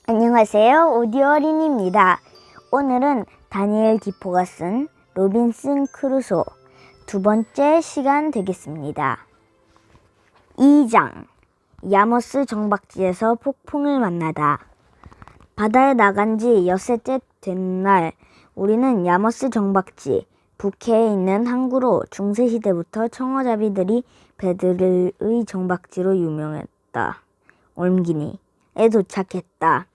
안녕하세요. 오디오 어린이입니다. 오늘은 다니엘 디포가 쓴 로빈슨 크루소 두 번째 시간 되겠습니다. 2장 야머스 정박지에서 폭풍을 만나다. 바다에 나간 지 엿새째 된 날 우리는 야머스 정박지 북해에 있는 항구로 중세시대부터 청어잡이들이 배들의 정박지로 유명했다. 올기니에 도착했다.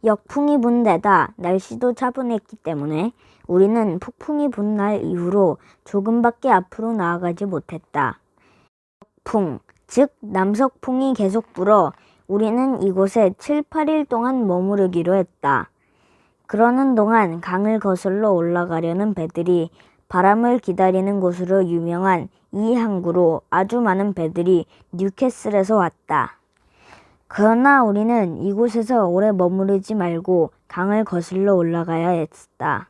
역풍이 분 데다 날씨도 차분했기 때문에 우리는 폭풍이 분 날 이후로 조금밖에 앞으로 나아가지 못했다. 역풍, 즉 남서풍이 계속 불어 우리는 이곳에 7, 8일 동안 머무르기로 했다. 그러는 동안 강을 거슬러 올라가려는 배들이 바람을 기다리는 곳으로 유명한 이 항구로 아주 많은 배들이 뉴캐슬에서 왔다. 그러나 우리는 이곳에서 오래 머무르지 말고 강을 거슬러 올라가야 했다.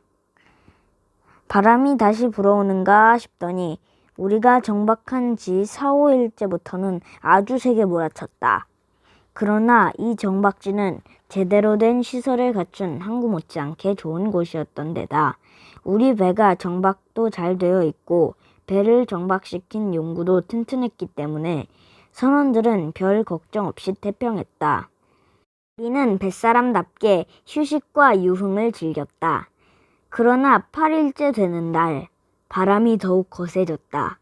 바람이 다시 불어오는가 싶더니 우리가 정박한 지 4, 5일째부터는 아주 세게 몰아쳤다. 그러나 이 정박지는 제대로 된 시설을 갖춘 항구 못지않게 좋은 곳이었던 데다 우리 배가 정박도 잘 되어 있고 배를 정박시킨 용구도 튼튼했기 때문에 선원들은 별 걱정 없이 태평했다. 우리는 뱃사람답게 휴식과 유흥을 즐겼다. 그러나 8일째 되는 날 바람이 더욱 거세졌다.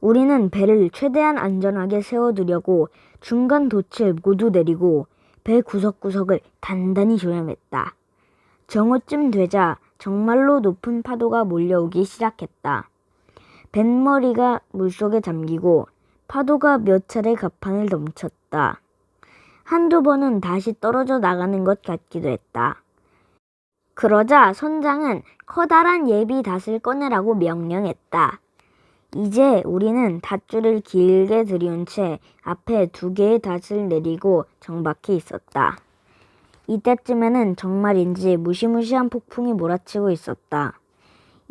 우리는 배를 최대한 안전하게 세워두려고 중간 돛을 모두 내리고 배 구석구석을 단단히 조여맸다. 정오쯤 되자 정말로 높은 파도가 몰려오기 시작했다. 뱃머리가 물속에 잠기고 파도가 몇 차례 갑판을 넘쳤다. 한두 번은 다시 떨어져 나가는 것 같기도 했다. 그러자 선장은 커다란 예비 닷을 꺼내라고 명령했다. 이제 우리는 닷줄을 길게 들이운 채 앞에 2개의 닷을 내리고 정박해 있었다. 이때쯤에는 정말인지 무시무시한 폭풍이 몰아치고 있었다.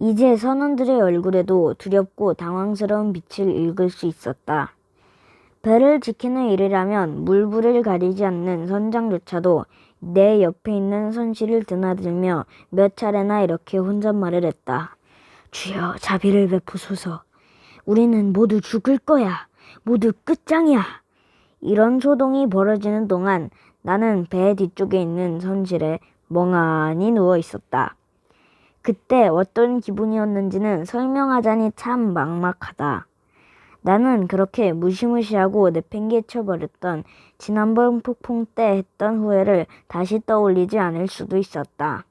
이제 선원들의 얼굴에도 두렵고 당황스러운 빛을 읽을 수 있었다. 배를 지키는 일이라면 물불을 가리지 않는 선장조차도 내 옆에 있는 선실을 드나들며 몇 차례나 이렇게 혼잣말을 했다. 주여, 자비를 베푸소서. 우리는 모두 죽을 거야. 모두 끝장이야. 이런 소동이 벌어지는 동안 나는 배 뒤쪽에 있는 선실에 멍하니 누워 있었다. 그때 어떤 기분이었는지는 설명하자니 참 막막하다. 나는 그렇게 무시무시하고 내팽개쳐버렸던 지난번 폭풍 때 했던 후회를 다시 떠올리지 않을 수도 있었다.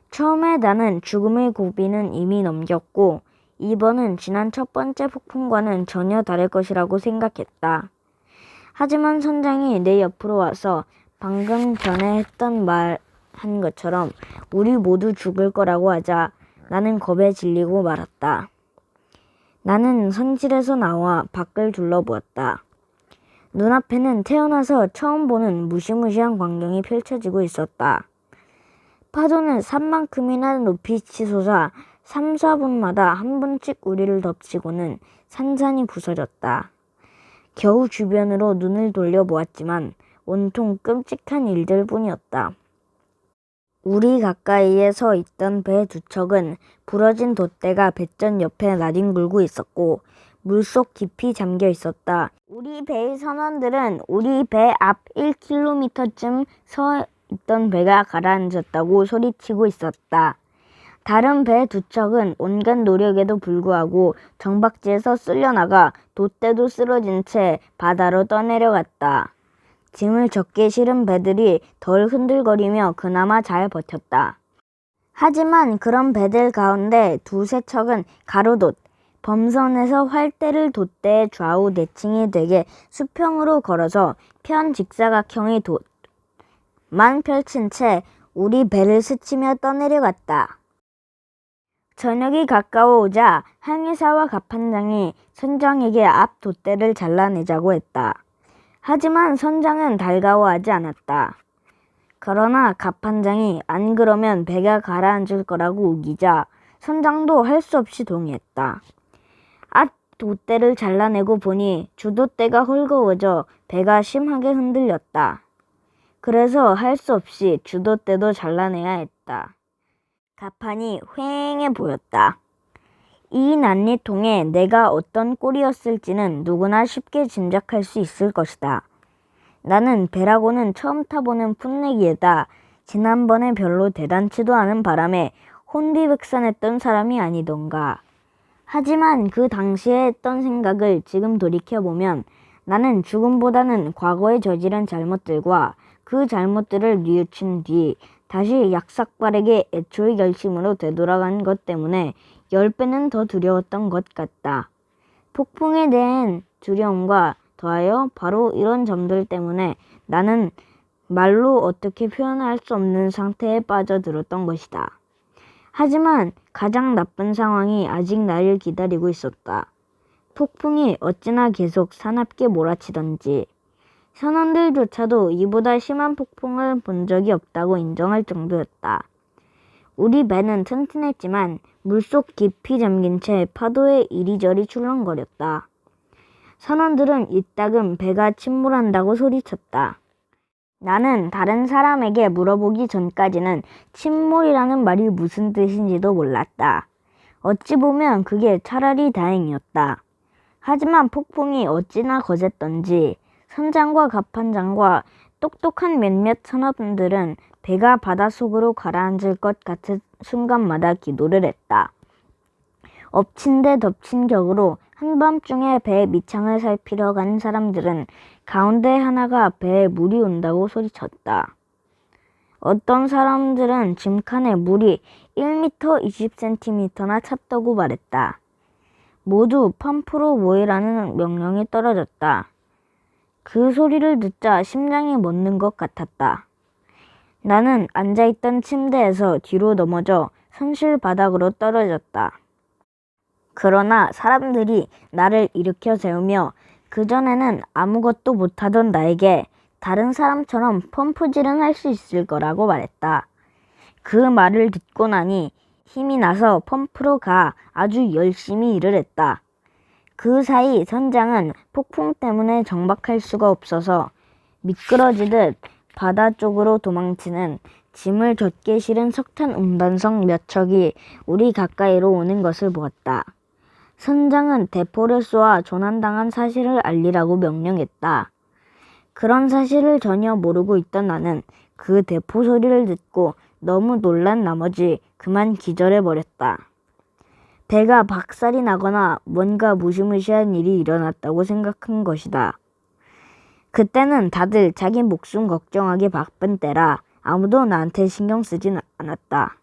처음에 나는 죽음의 고비는 이미 넘겼고 이번은 지난 첫 번째 폭풍과는 전혀 다를 것이라고 생각했다. 하지만 선장이 내 옆으로 와서 방금 전에 했던 말 한 것처럼 우리 모두 죽을 거라고 하자 나는 겁에 질리고 말았다. 나는 선실에서 나와 밖을 둘러보았다. 눈앞에는 태어나서 처음 보는 무시무시한 광경이 펼쳐지고 있었다. 파도는 산만큼이나 높이 치솟아 3, 4분마다 한 번씩 우리를 덮치고는 산산이 부서졌다. 겨우 주변으로 눈을 돌려보았지만 온통 끔찍한 일들 뿐이었다. 우리 가까이에 서 있던 배 2척은 부러진 돛대가 배전 옆에 나뒹굴고 있었고 물속 깊이 잠겨 있었다. 우리 배의 선원들은 우리 배 앞 1km쯤 서 있던 배가 가라앉았다고 소리치고 있었다. 다른 배 2척은 온갖 노력에도 불구하고 정박지에서 쓸려나가 돛대도 쓰러진 채 바다로 떠내려갔다. 짐을 적게 실은 배들이 덜 흔들거리며 그나마 잘 버텼다. 하지만 그런 배들 가운데 2, 3척은 가로돛, 범선에서 활대를 돛대의 좌우 대칭이 되게 수평으로 걸어서 편직사각형의 돛만 펼친 채 우리 배를 스치며 떠내려갔다. 저녁이 가까워오자 항해사와 갑판장이 선장에게 앞 돛대를 잘라내자고 했다. 하지만 선장은 달가워하지 않았다. 그러나 갑판장이 안 그러면 배가 가라앉을 거라고 우기자 선장도 할 수 없이 동의했다. 앞 돛대를 잘라내고 보니 주돛대가 헐거워져 배가 심하게 흔들렸다. 그래서 할 수 없이 주도 때도 잘라내야 했다. 가판이 휑해 보였다. 이 난리통에 내가 어떤 꼴이었을지는 누구나 쉽게 짐작할 수 있을 것이다. 나는 배라고는 처음 타보는 풋내기에다 지난번에 별로 대단치도 않은 바람에 혼비백산했던 사람이 아니던가. 하지만 그 당시에 했던 생각을 지금 돌이켜보면 나는 죽음보다는 과거에 저지른 잘못들과 그 잘못들을 뉘우친 뒤 다시 약삭빠르게 애초의 결심으로 되돌아간 것 때문에 10배는 더 두려웠던 것 같다. 폭풍에 대한 두려움과 더하여 바로 이런 점들 때문에 나는 말로 어떻게 표현할 수 없는 상태에 빠져들었던 것이다. 하지만 가장 나쁜 상황이 아직 나를 기다리고 있었다. 폭풍이 어찌나 계속 사납게 몰아치던지 선원들조차도 이보다 심한 폭풍을 본 적이 없다고 인정할 정도였다. 우리 배는 튼튼했지만 물속 깊이 잠긴 채 파도에 이리저리 출렁거렸다. 선원들은 이따금 배가 침몰한다고 소리쳤다. 나는 다른 사람에게 물어보기 전까지는 침몰이라는 말이 무슨 뜻인지도 몰랐다. 어찌 보면 그게 차라리 다행이었다. 하지만 폭풍이 어찌나 거셌던지 선장과 갑판장과 똑똑한 몇몇 선원들은 배가 바닷속으로 가라앉을 것 같은 순간마다 기도를 했다. 엎친 데 덮친 격으로 한밤중에 배 밑창을 살피러 간 사람들은 가운데 하나가 배에 물이 온다고 소리쳤다. 어떤 사람들은 짐칸에 물이 1m 20cm나 찼다고 말했다. 모두 펌프로 모이라는 명령이 떨어졌다. 그 소리를 듣자 심장이 멎는 것 같았다. 나는 앉아있던 침대에서 뒤로 넘어져 손실 바닥으로 떨어졌다. 그러나 사람들이 나를 일으켜 세우며 그전에는 아무것도 못하던 나에게 다른 사람처럼 펌프질은 할 수 있을 거라고 말했다. 그 말을 듣고 나니 힘이 나서 펌프로 가 아주 열심히 일을 했다. 그 사이 선장은 폭풍 때문에 정박할 수가 없어서 미끄러지듯 바다 쪽으로 도망치는 짐을 젓게 실은 석탄 운반선 몇 척이 우리 가까이로 오는 것을 보았다. 선장은 대포를 쏘아 조난당한 사실을 알리라고 명령했다. 그런 사실을 전혀 모르고 있던 나는 그 대포 소리를 듣고 너무 놀란 나머지 그만 기절해버렸다. 배가 박살이 나거나 뭔가 무시무시한 일이 일어났다고 생각한 것이다. 그때는 다들 자기 목숨 걱정하기 바쁜 때라 아무도 나한테 신경 쓰진 않았다.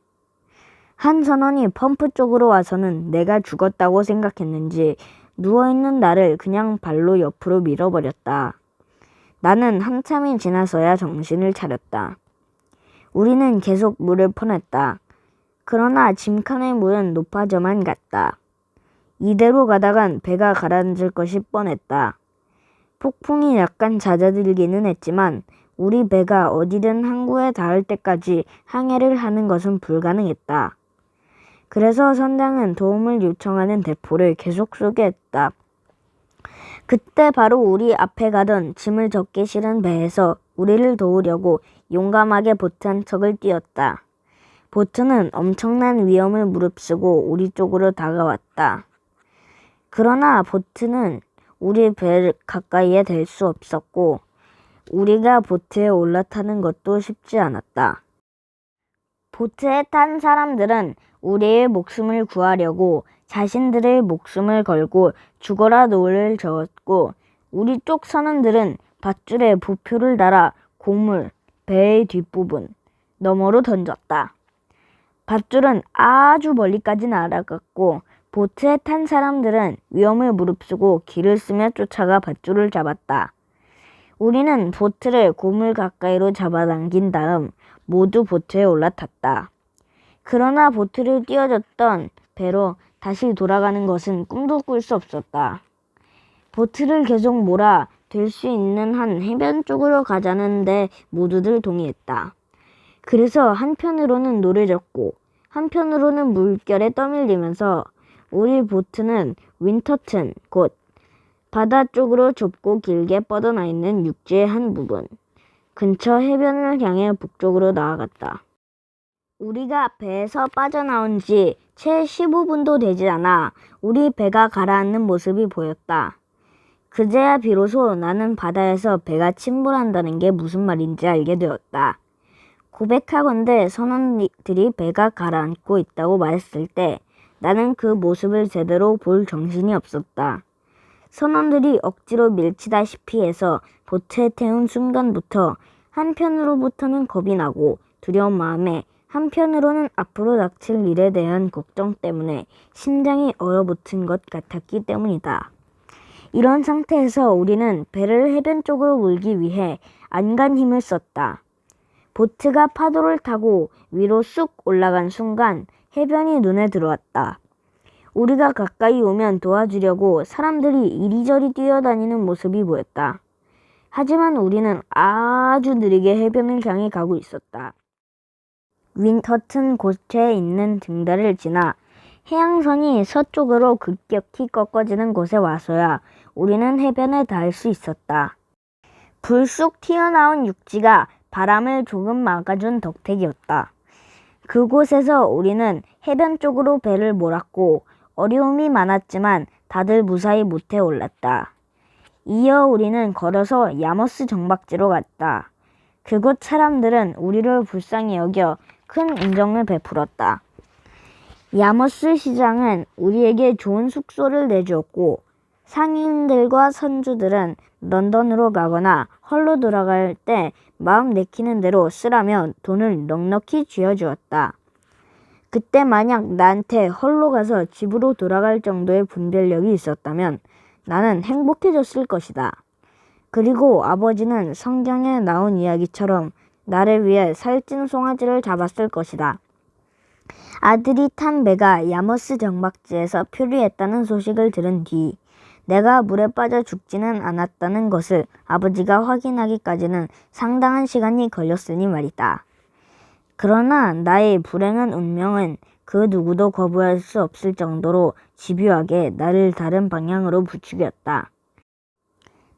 한 선원이 펌프 쪽으로 와서는 내가 죽었다고 생각했는지 누워있는 나를 그냥 발로 옆으로 밀어버렸다. 나는 한참이 지나서야 정신을 차렸다. 우리는 계속 물을 퍼냈다. 그러나 짐칸의 물은 높아져만 갔다. 이대로 가다간 배가 가라앉을 것이 뻔했다. 폭풍이 약간 잦아들기는 했지만 우리 배가 어디든 항구에 닿을 때까지 항해를 하는 것은 불가능했다. 그래서 선장은 도움을 요청하는 대포를 계속 쏘게 했다. 그때 바로 우리 앞에 가던 짐을 적게 실은 배에서 우리를 도우려고 용감하게 보트 한 척을 띄웠다. 보트는 엄청난 위험을 무릅쓰고 우리 쪽으로 다가왔다. 그러나 보트는 우리 배 가까이에 댈 수 없었고 우리가 보트에 올라타는 것도 쉽지 않았다. 보트에 탄 사람들은 우리의 목숨을 구하려고 자신들의 목숨을 걸고 죽어라 노를 저었고 우리 쪽 선원들은 밧줄에 부표를 달아 고물, 배의 뒷부분, 너머로 던졌다. 밧줄은 아주 멀리까지 날아갔고 보트에 탄 사람들은 위험을 무릅쓰고 길을 쓰며 쫓아가 밧줄을 잡았다. 우리는 보트를 고물 가까이로 잡아당긴 다음 모두 보트에 올라탔다. 그러나 보트를 띄워줬던 배로 다시 돌아가는 것은 꿈도 꿀 수 없었다. 보트를 계속 몰아 될 수 있는 한 해변 쪽으로 가자는데 모두들 동의했다. 그래서 한편으로는 노래졌고 한편으로는 물결에 떠밀리면서 우리 보트는 윈터튼, 곧 바다 쪽으로 좁고 길게 뻗어나 있는 육지의 한 부분, 근처 해변을 향해 북쪽으로 나아갔다. 우리가 배에서 빠져나온 지 채 15분도 되지 않아 우리 배가 가라앉는 모습이 보였다. 그제야 비로소 나는 바다에서 배가 침몰한다는 게 무슨 말인지 알게 되었다. 고백하건대 선원들이 배가 가라앉고 있다고 말했을 때 나는 그 모습을 제대로 볼 정신이 없었다. 선원들이 억지로 밀치다시피 해서 보트에 태운 순간부터 한편으로부터는 겁이 나고 두려운 마음에 한편으로는 앞으로 닥칠 일에 대한 걱정 때문에 심장이 얼어붙은 것 같았기 때문이다. 이런 상태에서 우리는 배를 해변 쪽으로 몰기 위해 안간 힘을 썼다. 보트가 파도를 타고 위로 쑥 올라간 순간 해변이 눈에 들어왔다. 우리가 가까이 오면 도와주려고 사람들이 이리저리 뛰어다니는 모습이 보였다. 하지만 우리는 아주 느리게 해변을 향해 가고 있었다. 윈터튼 곳에 있는 등대를 지나 해양선이 서쪽으로 급격히 꺾어지는 곳에 와서야 우리는 해변에 닿을 수 있었다. 불쑥 튀어나온 육지가 바람을 조금 막아준 덕택이었다. 그곳에서 우리는 해변 쪽으로 배를 몰았고 어려움이 많았지만 다들 무사히 못해 올랐다. 이어 우리는 걸어서 야머스 정박지로 갔다. 그곳 사람들은 우리를 불쌍히 여겨 큰 인정을 베풀었다. 야머스 시장은 우리에게 좋은 숙소를 내주었고 상인들과 선주들은 런던으로 가거나 헐로 돌아갈 때 마음 내키는 대로 쓰라며 돈을 넉넉히 쥐어주었다. 그때 만약 나한테 헐로 가서 집으로 돌아갈 정도의 분별력이 있었다면 나는 행복해졌을 것이다. 그리고 아버지는 성경에 나온 이야기처럼 나를 위해 살찐 송아지를 잡았을 것이다. 아들이 탄 배가 야머스 정박지에서 표류했다는 소식을 들은 뒤 내가 물에 빠져 죽지는 않았다는 것을 아버지가 확인하기까지는 상당한 시간이 걸렸으니 말이다. 그러나 나의 불행한 운명은 그 누구도 거부할 수 없을 정도로 집요하게 나를 다른 방향으로 부추겼다.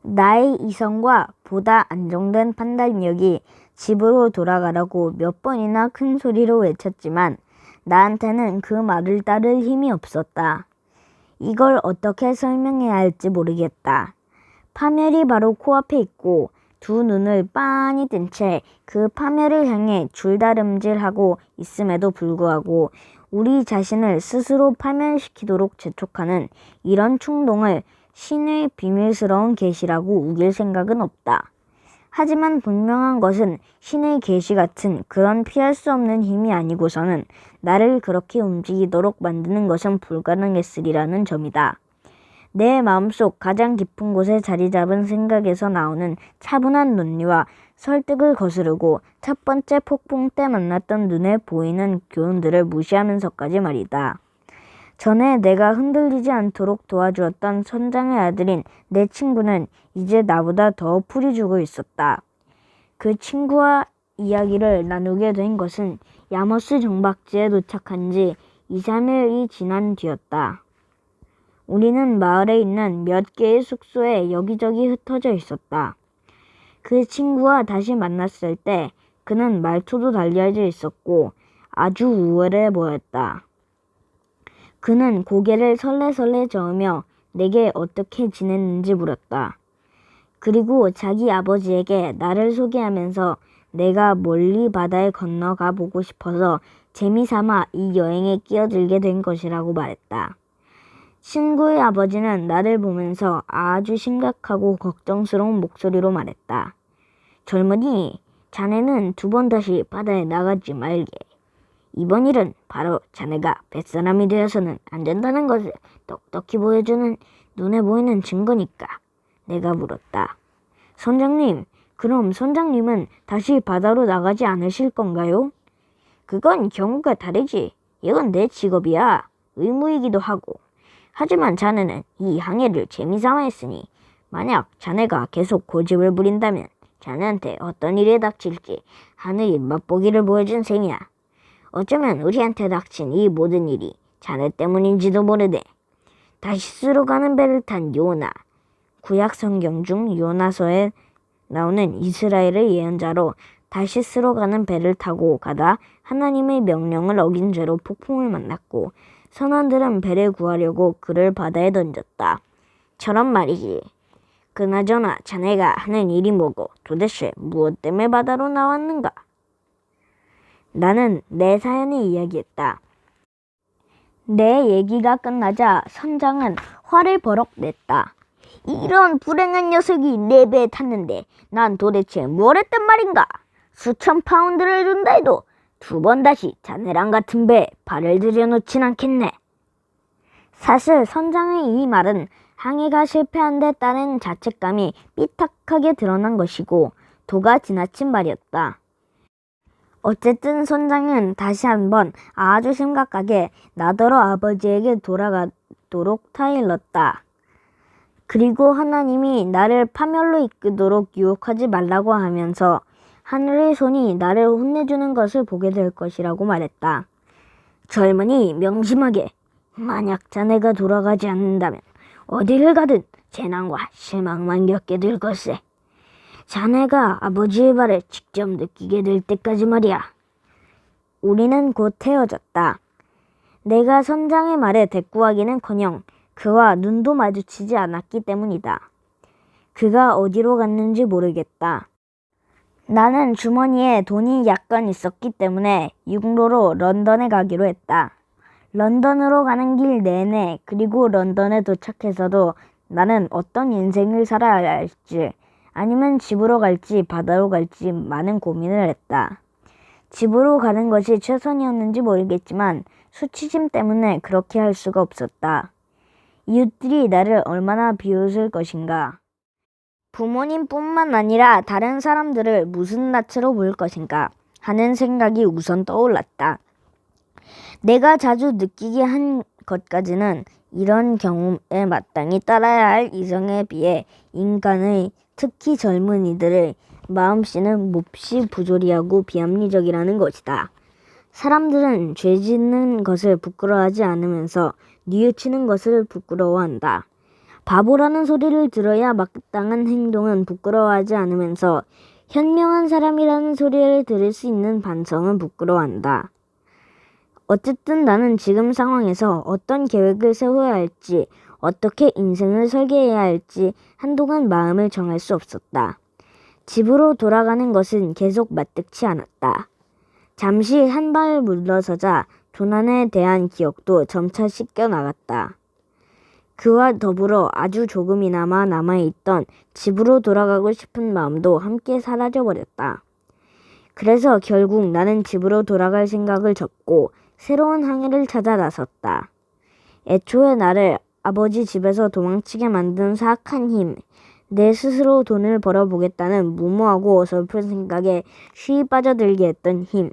나의 이성과 보다 안정된 판단력이 집으로 돌아가라고 몇 번이나 큰 소리로 외쳤지만 나한테는 그 말을 따를 힘이 없었다. 이걸 어떻게 설명해야 할지 모르겠다. 파멸이 바로 코앞에 있고 두 눈을 빤히 뜬 채 그 파멸을 향해 줄다름질하고 있음에도 불구하고 우리 자신을 스스로 파멸시키도록 재촉하는 이런 충동을 신의 비밀스러운 계시라고 우길 생각은 없다. 하지만 분명한 것은 신의 계시 같은 그런 피할 수 없는 힘이 아니고서는 나를 그렇게 움직이도록 만드는 것은 불가능했으리라는 점이다. 내 마음속 가장 깊은 곳에 자리 잡은 생각에서 나오는 차분한 논리와 설득을 거스르고 첫 번째 폭풍 때 만났던 눈에 보이는 교훈들을 무시하면서까지 말이다. 전에 내가 흔들리지 않도록 도와주었던 선장의 아들인 내 친구는 이제 나보다 더 풀이 죽어 있었다. 그 친구와 이야기를 나누게 된 것은 야머스 정박지에 도착한 지 2, 3일이 지난 뒤였다. 우리는 마을에 있는 몇 개의 숙소에 여기저기 흩어져 있었다. 그 친구와 다시 만났을 때 그는 말투도 달라져 있었고 아주 우월해 보였다. 그는 고개를 설레설레 저으며 내게 어떻게 지냈는지 물었다. 그리고 자기 아버지에게 나를 소개하면서 내가 멀리 바다에 건너가 보고 싶어서 재미삼아 이 여행에 끼어들게 된 것이라고 말했다. 친구의 아버지는 나를 보면서 아주 심각하고 걱정스러운 목소리로 말했다. 젊은이, 자네는 2번 다시 바다에 나가지 말게. 이번 일은 바로 자네가 뱃사람이 되어서는 안 된다는 것을 똑똑히 보여주는 눈에 보이는 증거니까. 내가 물었다. 선장님, 그럼 선장님은 다시 바다로 나가지 않으실 건가요? 그건 경우가 다르지. 이건 내 직업이야. 의무이기도 하고. 하지만 자네는 이 항해를 재미삼아 했으니 만약 자네가 계속 고집을 부린다면 자네한테 어떤 일이 닥칠지 하늘이 맛보기를 보여준 셈이야. 어쩌면 우리한테 닥친 이 모든 일이 자네 때문인지도 모르네. 다시스로 가는 배를 탄 요나. 구약 성경 중 요나서에 나오는 이스라엘의 예언자로 다시스로 가는 배를 타고 가다 하나님의 명령을 어긴 죄로 폭풍을 만났고 선원들은 배를 구하려고 그를 바다에 던졌다. 저런 말이지. 그나저나 자네가 하는 일이 뭐고 도대체 무엇 때문에 바다로 나왔는가? 나는 내 사연을 이야기했다. 내 얘기가 끝나자 선장은 화를 버럭 냈다. 이런 불행한 녀석이 내 배에 탔는데 난 도대체 뭘 했단 말인가? 수천 파운드를 준다 해도 2번 다시 자네랑 같은 배에 발을 들여놓진 않겠네. 사실 선장의 이 말은 항해가 실패한 데 따른 자책감이 삐딱하게 드러난 것이고 도가 지나친 말이었다. 어쨌든 선장은 다시 한번 아주 심각하게 나더러 아버지에게 돌아가도록 타일렀다. 그리고 하나님이 나를 파멸로 이끄도록 유혹하지 말라고 하면서 하늘의 손이 나를 혼내주는 것을 보게 될 것이라고 말했다. 젊은이 명심하게, 만약 자네가 돌아가지 않는다면 어디를 가든 재난과 실망만 겪게 될 것세. 자네가 아버지의 발을 직접 느끼게 될 때까지 말이야. 우리는 곧 헤어졌다. 내가 선장의 말에 대꾸하기는커녕 그와 눈도 마주치지 않았기 때문이다. 그가 어디로 갔는지 모르겠다. 나는 주머니에 돈이 약간 있었기 때문에 육로로 런던에 가기로 했다. 런던으로 가는 길 내내 그리고 런던에 도착해서도 나는 어떤 인생을 살아야 할지 아니면 집으로 갈지 바다로 갈지 많은 고민을 했다. 집으로 가는 것이 최선이었는지 모르겠지만 수치심 때문에 그렇게 할 수가 없었다. 이웃들이 나를 얼마나 비웃을 것인가. 부모님뿐만 아니라 다른 사람들을 무슨 낯으로 볼 것인가 하는 생각이 우선 떠올랐다. 내가 자주 느끼게 한 것까지는 이런 경우에 마땅히 따라야 할 이성에 비해 인간의 특히 젊은이들의 마음씨는 몹시 부조리하고 비합리적이라는 것이다. 사람들은 죄 짓는 것을 부끄러워하지 않으면서 뉘우치는 것을 부끄러워한다. 바보라는 소리를 들어야 마땅한 행동은 부끄러워하지 않으면서 현명한 사람이라는 소리를 들을 수 있는 반성은 부끄러워한다. 어쨌든 나는 지금 상황에서 어떤 계획을 세워야 할지 어떻게 인생을 설계해야 할지 한동안 마음을 정할 수 없었다. 집으로 돌아가는 것은 계속 마뜩치 않았다. 잠시 한 발 물러서자 조난에 대한 기억도 점차 씻겨 나갔다. 그와 더불어 아주 조금이나마 남아있던 집으로 돌아가고 싶은 마음도 함께 사라져버렸다. 그래서 결국 나는 집으로 돌아갈 생각을 접고 새로운 항해를 찾아 나섰다. 애초에 나를 아버지 집에서 도망치게 만든 사악한 힘, 내 스스로 돈을 벌어보겠다는 무모하고 어설픈 생각에 쉬이 빠져들게 했던 힘,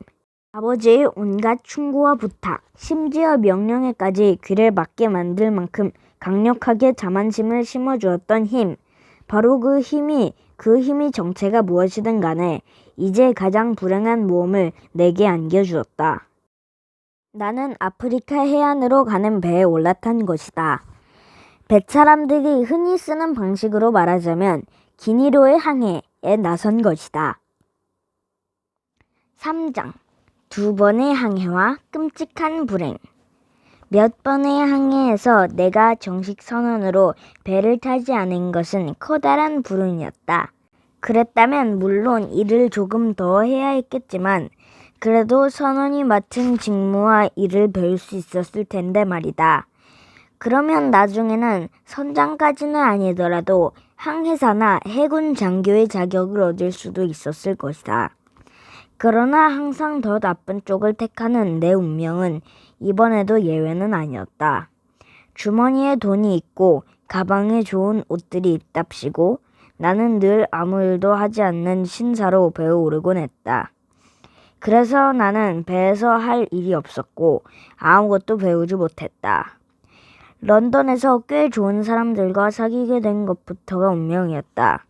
아버지의 온갖 충고와 부탁, 심지어 명령에까지 귀를 막게 만들 만큼 강력하게 자만심을 심어주었던 힘, 바로 그 힘이 정체가 무엇이든 간에 이제 가장 불행한 모험을 내게 안겨주었다. 나는 아프리카 해안으로 가는 배에 올라탄 것이다. 뱃사람들이 흔히 쓰는 방식으로 말하자면 기니로의 항해에 나선 것이다. 3장. 2번의 항해와 끔찍한 불행. 몇 번의 항해에서 내가 정식 선원으로 배를 타지 않은 것은 커다란 불운이었다. 그랬다면 물론 일을 조금 더 해야 했겠지만 그래도 선원이 맡은 직무와 일을 배울 수 있었을 텐데 말이다. 그러면 나중에는 선장까지는 아니더라도 항해사나 해군 장교의 자격을 얻을 수도 있었을 것이다. 그러나 항상 더 나쁜 쪽을 택하는 내 운명은 이번에도 예외는 아니었다. 주머니에 돈이 있고 가방에 좋은 옷들이 있답시고 나는 늘 아무 일도 하지 않는 신사로 배에 오르곤 했다. 그래서 나는 배에서 할 일이 없었고 아무것도 배우지 못했다. 런던에서 꽤 좋은 사람들과 사귀게 된 것부터가 운명이었다.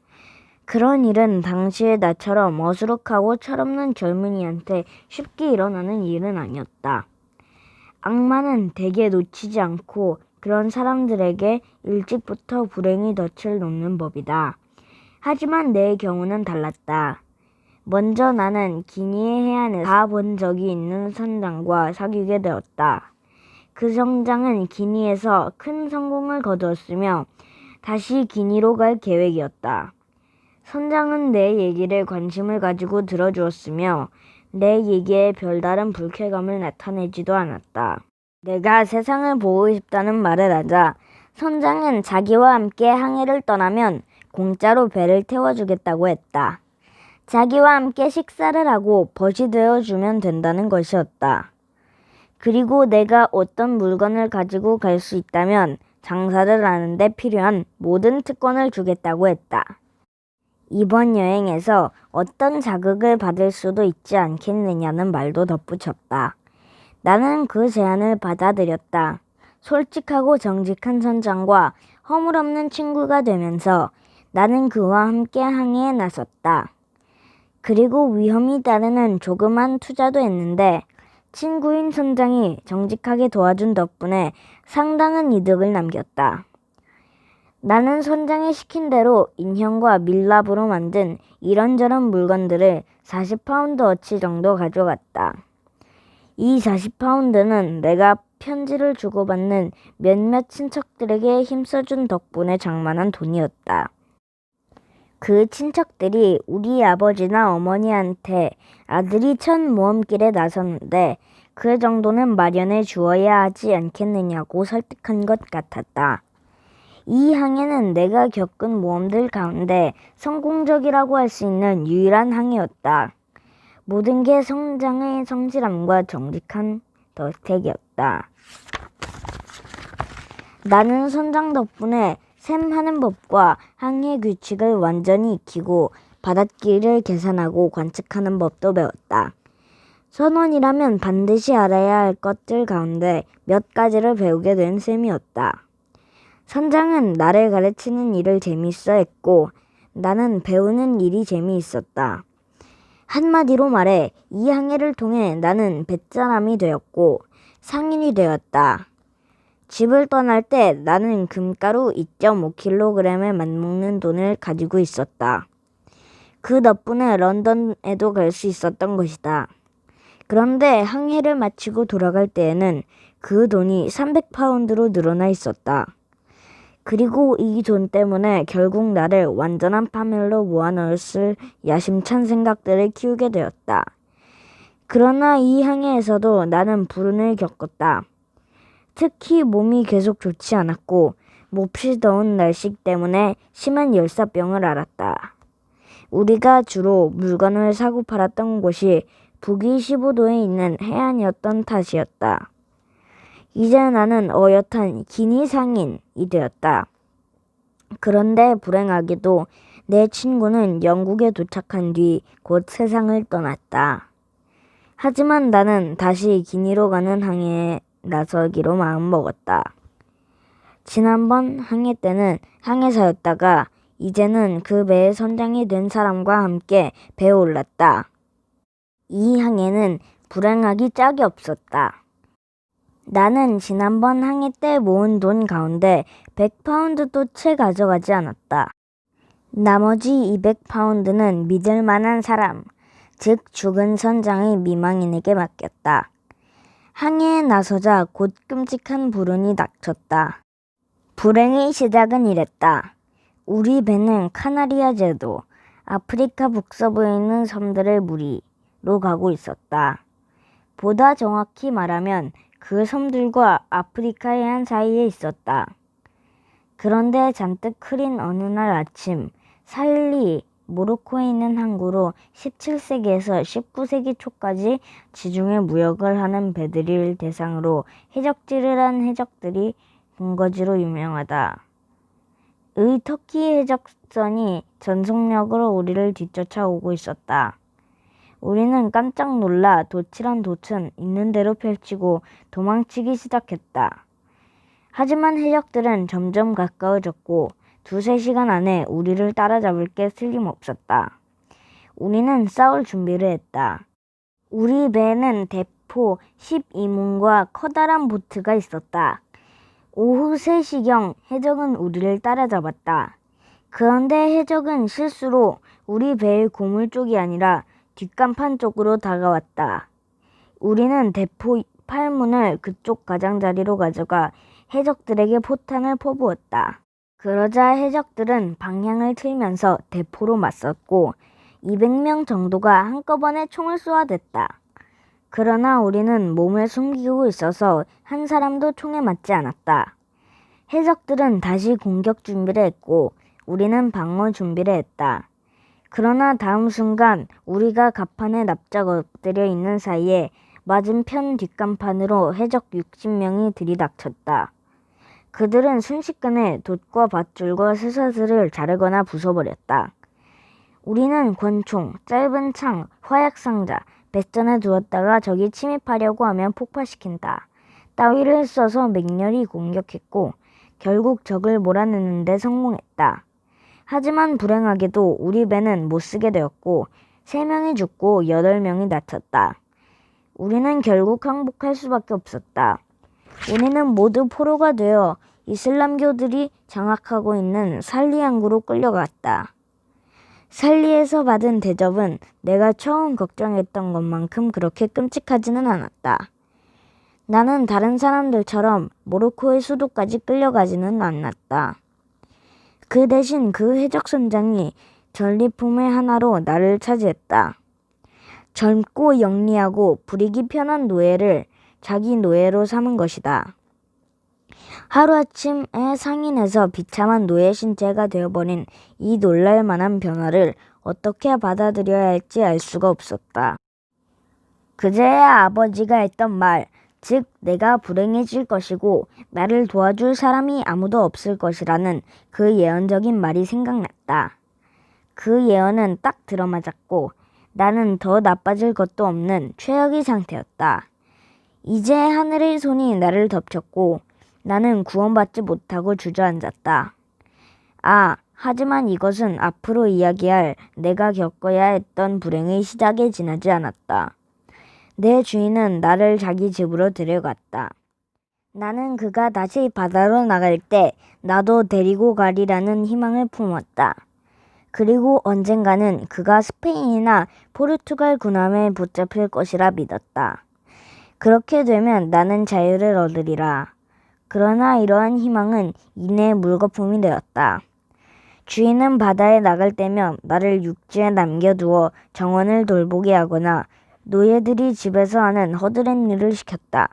그런 일은 당시의 나처럼 어수룩하고 철없는 젊은이한테 쉽게 일어나는 일은 아니었다. 악마는 대개 놓치지 않고 그런 사람들에게 일찍부터 불행이 덫을 놓는 법이다. 하지만 내 경우는 달랐다. 먼저 나는 기니의 해안에 가본 적이 있는 선장과 사귀게 되었다. 그 선장은 기니에서 큰 성공을 거두었으며 다시 기니로 갈 계획이었다. 선장은 내 얘기를 관심을 가지고 들어주었으며 내 얘기에 별다른 불쾌감을 나타내지도 않았다. 내가 세상을 보고 싶다는 말을 하자 선장은 자기와 함께 항해를 떠나면 공짜로 배를 태워주겠다고 했다. 자기와 함께 식사를 하고 벗이 되어주면 된다는 것이었다. 그리고 내가 어떤 물건을 가지고 갈 수 있다면 장사를 하는 데 필요한 모든 특권을 주겠다고 했다. 이번 여행에서 어떤 자극을 받을 수도 있지 않겠느냐는 말도 덧붙였다. 나는 그 제안을 받아들였다. 솔직하고 정직한 선장과 허물없는 친구가 되면서 나는 그와 함께 항해에 나섰다. 그리고 위험이 따르는 조그만 투자도 했는데 친구인 선장이 정직하게 도와준 덕분에 상당한 이득을 남겼다. 나는 선장이 시킨 대로 인형과 밀랍으로 만든 이런저런 물건들을 40파운드어치 정도 가져갔다. 이 40파운드는 내가 편지를 주고받는 몇몇 친척들에게 힘써준 덕분에 장만한 돈이었다. 그 친척들이 우리 아버지나 어머니한테 아들이 첫 모험길에 나섰는데 그 정도는 마련해 주어야 하지 않겠느냐고 설득한 것 같았다. 이 항해는 내가 겪은 모험들 가운데 성공적이라고 할 수 있는 유일한 항해였다. 모든 게 선장의 성실함과 정직한 덕택이었다. 나는 선장 덕분에 셈하는 법과 항해 규칙을 완전히 익히고 바닷길을 계산하고 관측하는 법도 배웠다. 선원이라면 반드시 알아야 할 것들 가운데 몇 가지를 배우게 된 셈이었다. 선장은 나를 가르치는 일을 재미있어 했고 나는 배우는 일이 재미있었다. 한마디로 말해 이 항해를 통해 나는 뱃사람이 되었고 상인이 되었다. 집을 떠날 때 나는 금가루 2.5kg에 맞먹는 돈을 가지고 있었다. 그 덕분에 런던에도 갈 수 있었던 것이다. 그런데 항해를 마치고 돌아갈 때에는 그 돈이 300파운드로 늘어나 있었다. 그리고 이 돈 때문에 결국 나를 완전한 파멸로 모아넣었을 야심찬 생각들을 키우게 되었다. 그러나 이 항해에서도 나는 불운을 겪었다. 특히 몸이 계속 좋지 않았고 몹시 더운 날씨 때문에 심한 열사병을 앓았다. 우리가 주로 물건을 사고 팔았던 곳이 북위 15도에 있는 해안이었던 탓이었다. 이제 나는 어엿한 기니 상인이 되었다. 그런데 불행하게도 내 친구는 영국에 도착한 뒤 곧 세상을 떠났다. 하지만 나는 다시 기니로 가는 항해에 나서기로 마음먹었다. 지난번 항해 때는 항해사였다가 이제는 그 배의 선장이 된 사람과 함께 배에 올랐다. 이 항해는 불행하기 짝이 없었다. 나는 지난번 항해 때 모은 돈 가운데 100파운드도 채 가져가지 않았다. 나머지 200파운드는 믿을 만한 사람, 즉 죽은 선장의 미망인에게 맡겼다. 항해에 나서자 곧 끔찍한 불운이 닥쳤다. 불행의 시작은 이랬다. 우리 배는 카나리아 제도, 아프리카 북서부에 있는 섬들의 무리로 가고 있었다. 보다 정확히 말하면 그 섬들과 아프리카 해안 사이에 있었다. 그런데 잔뜩 흐린 어느 날 아침, 살리 모로코에 있는 항구로 17세기에서 19세기 초까지 지중해 무역을 하는 배들을 대상으로 해적질을 한 해적들이 본거지로 유명하다. 의 터키 해적선이 전속력으로 우리를 뒤쫓아오고 있었다. 우리는 깜짝 놀라 도칠한 돛은 있는 대로 펼치고 도망치기 시작했다. 하지만 해적들은 점점 가까워졌고 2~3시간 안에 우리를 따라잡을 게 틀림없었다. 우리는 싸울 준비를 했다. 우리 배에는 대포 12문과 커다란 보트가 있었다. 오후 3시경 해적은 우리를 따라잡았다. 그런데 해적은 실수로 우리 배의 고물 쪽이 아니라 뒷간판 쪽으로 다가왔다. 우리는 대포 8문을 그쪽 가장자리로 가져가 해적들에게 포탄을 퍼부었다. 그러자 해적들은 방향을 틀면서 대포로 맞섰고 200명 정도가 한꺼번에 총을 쏘아댔다. 그러나 우리는 몸을 숨기고 있어서 한 사람도 총에 맞지 않았다. 해적들은 다시 공격 준비를 했고 우리는 방어 준비를 했다. 그러나 다음 순간 우리가 갑판에 납작 엎드려 있는 사이에 맞은편 뒷간판으로 해적 60명이 들이닥쳤다. 그들은 순식간에 돛과 밧줄과 쇠사슬을 자르거나 부숴버렸다. 우리는 권총, 짧은 창, 화약상자, 배전에 두었다가 적이 침입하려고 하면 폭파시킨다. 따위를 써서 맹렬히 공격했고 결국 적을 몰아내는 데 성공했다. 하지만 불행하게도 우리 배는 못쓰게 되었고 3명이 죽고 8명이 다쳤다. 우리는 결국 항복할 수밖에 없었다. 우리는 모두 포로가 되어 이슬람교들이 장악하고 있는 살리 항구로 끌려갔다. 살리에서 받은 대접은 내가 처음 걱정했던 것만큼 그렇게 끔찍하지는 않았다. 나는 다른 사람들처럼 모로코의 수도까지 끌려가지는 않았다. 그 대신 그 해적 선장이 전리품의 하나로 나를 차지했다. 젊고 영리하고 부리기 편한 노예를 자기 노예로 삼은 것이다. 하루아침에 상인에서 비참한 노예 신체가 되어버린 이 놀랄만한 변화를 어떻게 받아들여야 할지 알 수가 없었다. 그제야 아버지가 했던 말, 즉 내가 불행해질 것이고 나를 도와줄 사람이 아무도 없을 것이라는 그 예언적인 말이 생각났다. 그 예언은 딱 들어맞았고 나는 더 나빠질 것도 없는 최악의 상태였다. 이제 하늘의 손이 나를 덮쳤고 나는 구원받지 못하고 주저앉았다. 하지만 이것은 앞으로 이야기할 내가 겪어야 했던 불행의 시작에 지나지 않았다. 내 주인은 나를 자기 집으로 데려갔다. 나는 그가 다시 바다로 나갈 때 나도 데리고 가리라는 희망을 품었다. 그리고 언젠가는 그가 스페인이나 포르투갈 군함에 붙잡힐 것이라 믿었다. 그렇게 되면 나는 자유를 얻으리라. 그러나 이러한 희망은 이내 물거품이 되었다. 주인은 바다에 나갈 때면 나를 육지에 남겨두어 정원을 돌보게 하거나 노예들이 집에서 하는 허드렛 일을 시켰다.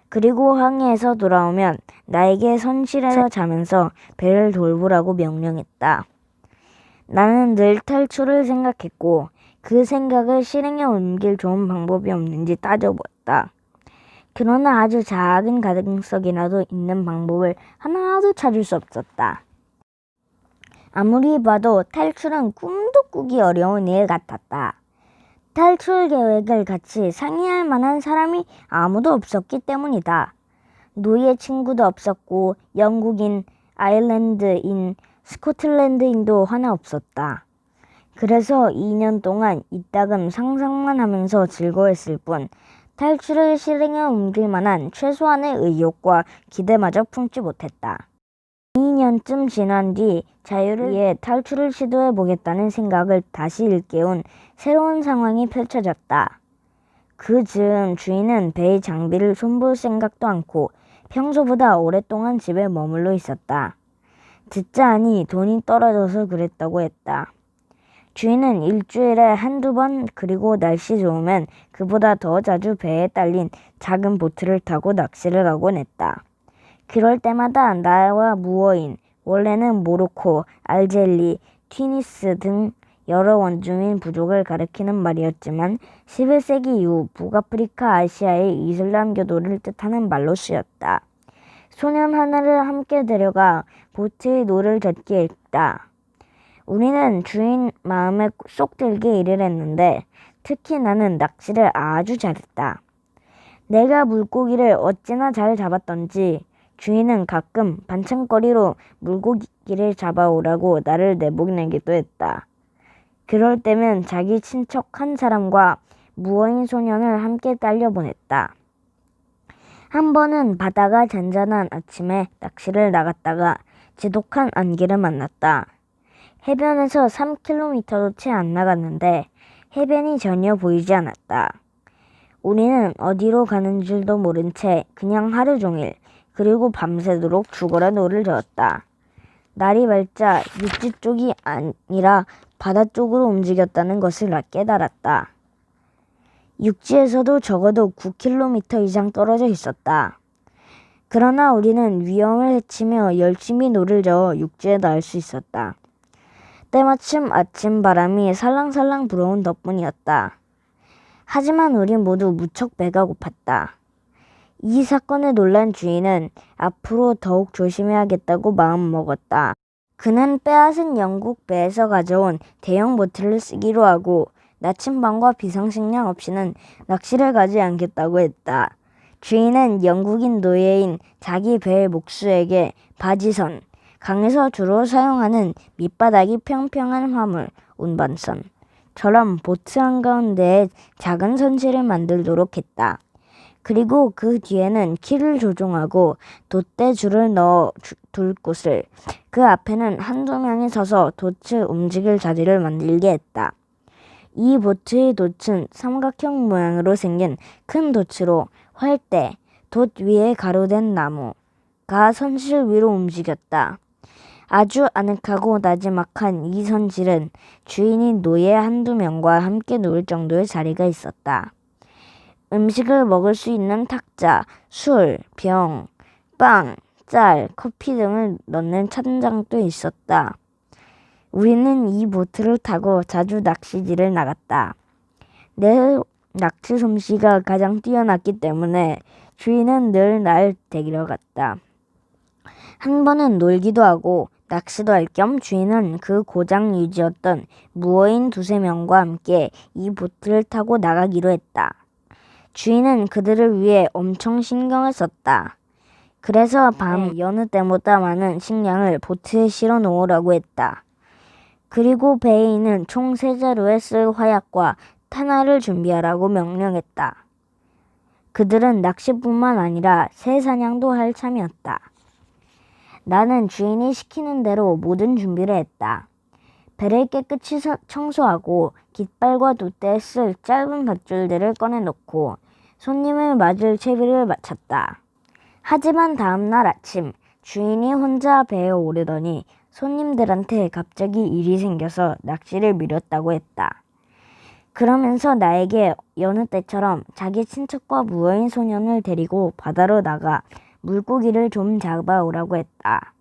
그리고 항해에서 돌아오면 나에게 선실에서 자면서 배를 돌보라고 명령했다. 나는 늘 탈출을 생각했고 그 생각을 실행에 옮길 좋은 방법이 없는지 따져보았다. 그러나 아주 작은 가능성이라도 있는 방법을 하나도 찾을 수 없었다. 아무리 봐도 탈출은 꿈도 꾸기 어려운 일 같았다. 탈출 계획을 같이 상의할 만한 사람이 아무도 없었기 때문이다. 노예 친구도 없었고 영국인, 아일랜드인, 스코틀랜드인도 하나 없었다. 그래서 2년 동안 이따금 상상만 하면서 즐거웠을 뿐 탈출을 실행에 옮길 만한 최소한의 의욕과 기대마저 품지 못했다. 2년쯤 지난 뒤 자유를 위해 탈출을 시도해보겠다는 생각을 다시 일깨운 새로운 상황이 펼쳐졌다. 그 즈음 주인은 배의 장비를 손볼 생각도 않고 평소보다 오랫동안 집에 머물러 있었다. 듣자 하니 돈이 떨어져서 그랬다고 했다. 주인은 일주일에 한두 번 그리고 날씨 좋으면 그보다 더 자주 배에 딸린 작은 보트를 타고 낚시를 가곤 했다. 그럴 때마다 나와 무어인, 원래는 모로코, 알제리, 튀니스 등 여러 원주민 부족을 가리키는 말이었지만 11세기 이후 북아프리카 아시아의 이슬람교도를 뜻하는 말로 쓰였다. 소년 하나를 함께 데려가 보트의 노를 젓게 했다. 우리는 주인 마음에 쏙 들게 일을 했는데 특히 나는 낚시를 아주 잘했다. 내가 물고기를 어찌나 잘 잡았던지 주인은 가끔 반찬거리로 물고기를 잡아오라고 나를 내보내기도 했다. 그럴 때면 자기 친척 한 사람과 무어인 소년을 함께 딸려보냈다. 한 번은 바다가 잔잔한 아침에 낚시를 나갔다가 지독한 안개를 만났다. 해변에서 3km도 채 안 나갔는데 해변이 전혀 보이지 않았다. 우리는 어디로 가는 줄도 모른 채 그냥 하루 종일 그리고 밤새도록 죽어라 노를 저었다. 날이 밝자 육지 쪽이 아니라 바다 쪽으로 움직였다는 것을 깨달았다. 육지에서도 적어도 9km 이상 떨어져 있었다. 그러나 우리는 위험을 헤치며 열심히 노를 저어 육지에 닿을 수 있었다. 때마침 아침 바람이 살랑살랑 불어온 덕분이었다. 하지만 우리 모두 무척 배가 고팠다. 이 사건에 놀란 주인은 앞으로 더욱 조심해야겠다고 마음먹었다. 그는 빼앗은 영국 배에서 가져온 대형 보트를 쓰기로 하고 나침반과 비상식량 없이는 낚시를 가지 않겠다고 했다. 주인은 영국인 노예인 자기 배의 목수에게 바지선, 강에서 주로 사용하는 밑바닥이 평평한 화물, 운반선처럼 보트 한가운데에 작은 선실을 만들도록 했다. 그리고 그 뒤에는 키를 조종하고 돛대 줄을 넣어 둘 곳을, 그 앞에는 한두 명이 서서 돛을 움직일 자리를 만들게 했다. 이 보트의 돛은 삼각형 모양으로 생긴 큰 돛으로 활대, 돛 위에 가로된 나무가 선실 위로 움직였다. 아주 아늑하고 나지막한 이 선실은 주인이 노예 한두 명과 함께 누울 정도의 자리가 있었다. 음식을 먹을 수 있는 탁자, 술, 병, 빵, 쌀, 커피 등을 넣는 찬장도 있었다. 우리는 이 보트를 타고 자주 낚시질을 나갔다. 내 낚시 솜씨가 가장 뛰어났기 때문에 주인은 늘 날 데리러 갔다. 한 번은 놀기도 하고 낚시도 할 겸 주인은 그 고장 유지였던 무어인 두세 명과 함께 이 보트를 타고 나가기로 했다. 주인은 그들을 위해 엄청 신경을 썼다. 그래서 밤 여느 때보다 많은 식량을 보트에 실어 놓으라고 했다. 그리고 배에 있는 총 3자루에 쓸 화약과 탄화를 준비하라고 명령했다. 그들은 낚시뿐만 아니라 새 사냥도 할 참이었다. 나는 주인이 시키는 대로 모든 준비를 했다. 배를 깨끗이 청소하고 깃발과 돛대에 쓸 짧은 밧줄들을 꺼내놓고 손님을 맞을 채비를 마쳤다. 하지만 다음 날 아침 주인이 혼자 배에 오르더니 손님들한테 갑자기 일이 생겨서 낚시를 미뤘다고 했다. 그러면서 나에게 여느 때처럼 자기 친척과 무어인 소년을 데리고 바다로 나가 물고기를 좀 잡아오라고 했다.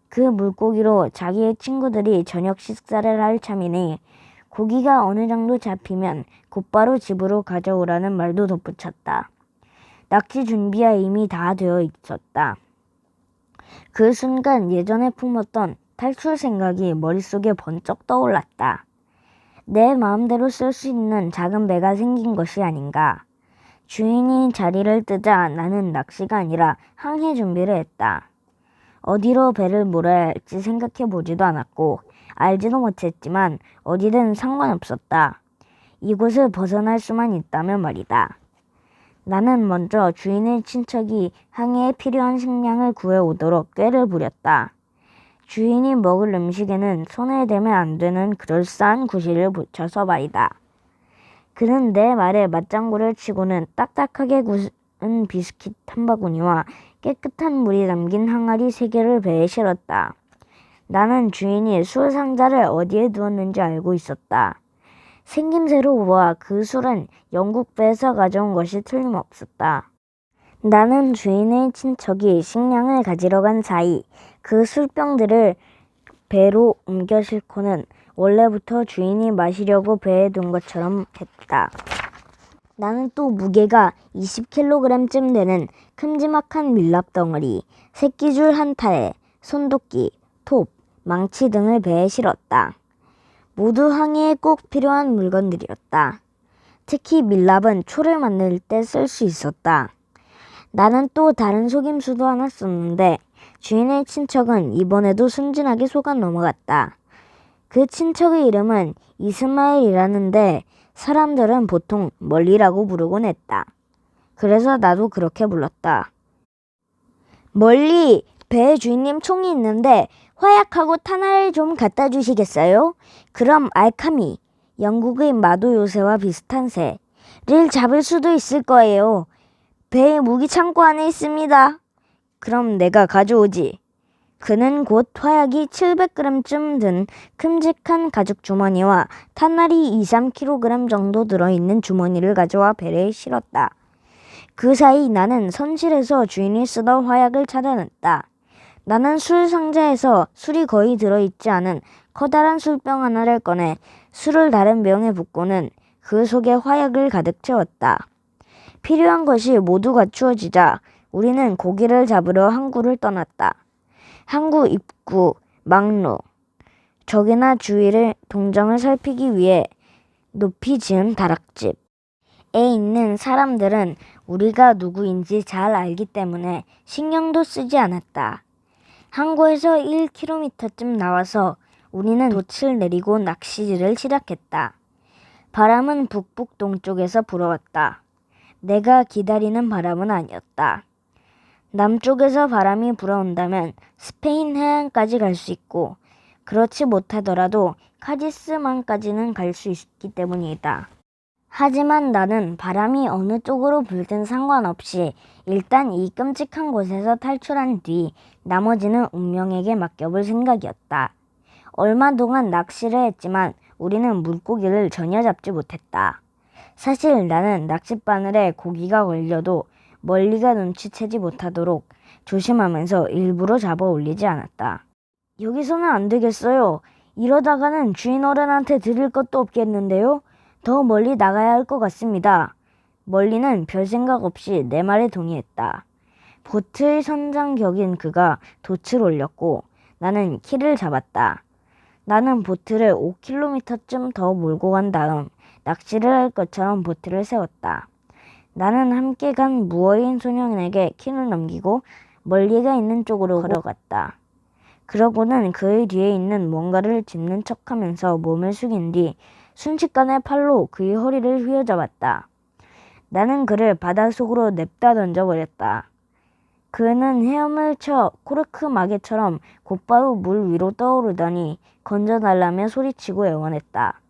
그 물고기로 자기의 친구들이 저녁 식사를 할 참이니 고기가 어느 정도 잡히면 곧바로 집으로 가져오라는 말도 덧붙였다. 낚시 준비가 이미 다 되어 있었다. 그 순간 예전에 품었던 탈출 생각이 머릿속에 번쩍 떠올랐다. 내 마음대로 쓸 수 있는 작은 배가 생긴 것이 아닌가. 주인이 자리를 뜨자 나는 낚시가 아니라 항해 준비를 했다. 어디로 배를 몰아야 할지 생각해 보지도 않았고 알지도 못했지만 어디든 상관없었다. 이곳을 벗어날 수만 있다면 말이다. 나는 먼저 주인의 친척이 항해에 필요한 식량을 구해오도록 꾀를 부렸다. 주인이 먹을 음식에는 손에 대면 안 되는 그럴싸한 구실을 붙여서 말이다. 그는 내 말에 맞장구를 치고는 딱딱하게 구운 비스킷 한 바구니와 깨끗한 물이 담긴 항아리 3개를 배에 실었다. 나는 주인이 술 상자를 어디에 두었는지 알고 있었다. 생김새로 보아 그 술은 영국 배에서 가져온 것이 틀림없었다. 나는 주인의 친척이 식량을 가지러 간 사이 그 술병들을 배로 옮겨 싣고는 원래부터 주인이 마시려고 배에 둔 것처럼 했다. 나는 또 무게가 20kg쯤 되는 큼지막한 밀랍 덩어리, 새끼줄 한 타에, 손도끼, 톱, 망치 등을 배에 실었다. 모두 항해에 꼭 필요한 물건들이었다. 특히 밀랍은 초를 만들 때 쓸 수 있었다. 나는 또 다른 속임수도 하나 썼는데 주인의 친척은 이번에도 순진하게 속아 넘어갔다. 그 친척의 이름은 이스마일이라는데 사람들은 보통 멀리라고 부르곤 했다. 그래서 나도 그렇게 불렀다. 멀리, 배의 주인님, 총이 있는데 화약하고 탄화를 좀 갖다 주시겠어요? 그럼 알카미, 영국의 마도 요새와 비슷한 새를 잡을 수도 있을 거예요. 배의 무기 창고 안에 있습니다. 그럼 내가 가져오지. 그는 곧 화약이 700g쯤 든 큼직한 가죽 주머니와 탄날이 2-3kg 정도 들어있는 주머니를 가져와 배에 실었다. 그 사이 나는 선실에서 주인이 쓰던 화약을 찾아냈다. 나는 술 상자에서 술이 거의 들어있지 않은 커다란 술병 하나를 꺼내 술을 다른 병에 붓고는 그 속에 화약을 가득 채웠다. 필요한 것이 모두 갖추어지자 우리는 고기를 잡으러 항구를 떠났다. 항구 입구, 막로, 적이나 주위를 동정을 살피기 위해 높이 지은 다락집에 있는 사람들은 우리가 누구인지 잘 알기 때문에 신경도 쓰지 않았다. 항구에서 1km쯤 나와서 우리는 돛을 내리고 낚시질을 시작했다. 바람은 북북 동쪽에서 불어왔다. 내가 기다리는 바람은 아니었다. 남쪽에서 바람이 불어온다면 스페인 해안까지 갈 수 있고 그렇지 못하더라도 카디스만까지는 갈 수 있기 때문이다. 하지만 나는 바람이 어느 쪽으로 불든 상관없이 일단 이 끔찍한 곳에서 탈출한 뒤 나머지는 운명에게 맡겨볼 생각이었다. 얼마 동안 낚시를 했지만 우리는 물고기를 전혀 잡지 못했다. 사실 나는 낚싯바늘에 고기가 걸려도 멀리가 눈치채지 못하도록 조심하면서 일부러 잡아 올리지 않았다. 여기서는 안 되겠어요. 이러다가는 주인 어른한테 드릴 것도 없겠는데요. 더 멀리 나가야 할 것 같습니다. 멀리는 별 생각 없이 내 말에 동의했다. 보트의 선장 격인 그가 돛을 올렸고 나는 키를 잡았다. 나는 보트를 5km쯤 더 몰고 간 다음 낚시를 할 것처럼 보트를 세웠다. 나는 함께 간 무어인 소년에게 키를 넘기고 멀리가 있는 쪽으로 걸어갔다. 그러고는 그의 뒤에 있는 뭔가를 짚는 척하면서 몸을 숙인 뒤 순식간에 팔로 그의 허리를 휘어잡았다. 나는 그를 바닷속으로 냅다 던져버렸다. 그는 헤엄을 쳐 코르크 마개처럼 곧바로 물 위로 떠오르더니 건져달라며 소리치고 애원했다.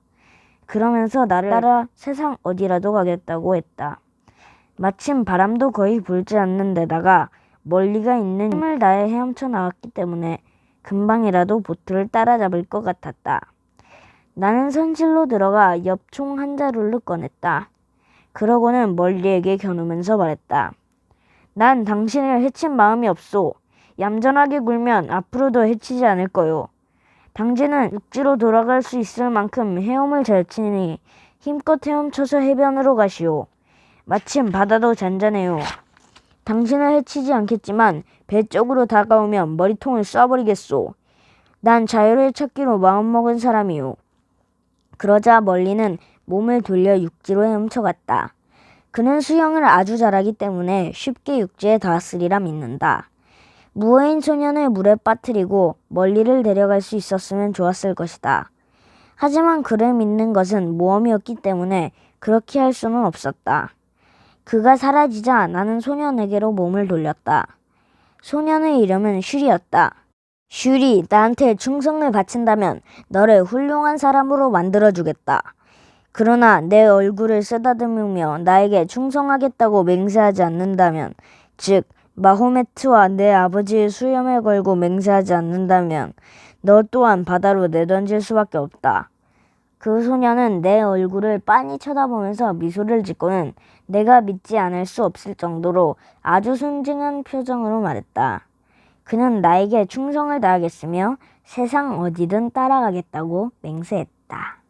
그러면서 나를 따라 세상 어디라도 가겠다고 했다. 마침 바람도 거의 불지 않는 데다가 멀리가 있는 힘을 다해 헤엄쳐 나왔기 때문에 금방이라도 보트를 따라잡을 것 같았다. 나는 선실로 들어가 옆 총 한 자루를 꺼냈다. 그러고는 멀리에게 겨누면서 말했다. 난 당신을 해친 마음이 없소. 얌전하게 굴면 앞으로도 해치지 않을 거요. 당신은 육지로 돌아갈 수 있을 만큼 헤엄을 잘 치니 힘껏 헤엄쳐서 해변으로 가시오. 마침 바다도 잔잔해요. 당신을 해치지 않겠지만 배 쪽으로 다가오면 머리통을 쏴버리겠소. 난 자유를 찾기로 마음먹은 사람이요. 그러자 멀리는 몸을 돌려 육지로 헤엄쳐갔다. 그는 수영을 아주 잘하기 때문에 쉽게 육지에 닿았으리라 믿는다. 무어인 소년을 물에 빠뜨리고 멀리를 데려갈 수 있었으면 좋았을 것이다. 하지만 그를 믿는 것은 모험이었기 때문에 그렇게 할 수는 없었다. 그가 사라지자 나는 소년에게로 몸을 돌렸다. 소년의 이름은 슈리였다. 슈리, 나한테 충성을 바친다면 너를 훌륭한 사람으로 만들어주겠다. 그러나 내 얼굴을 쓰다듬으며 나에게 충성하겠다고 맹세하지 않는다면, 즉 마호메트와 내 아버지의 수염에 걸고 맹세하지 않는다면 너 또한 바다로 내던질 수밖에 없다. 그 소년은 내 얼굴을 빤히 쳐다보면서 미소를 짓고는 내가 믿지 않을 수 없을 정도로 아주 순진한 표정으로 말했다. 그는 나에게 충성을 다하겠으며 세상 어디든 따라가겠다고 맹세했다.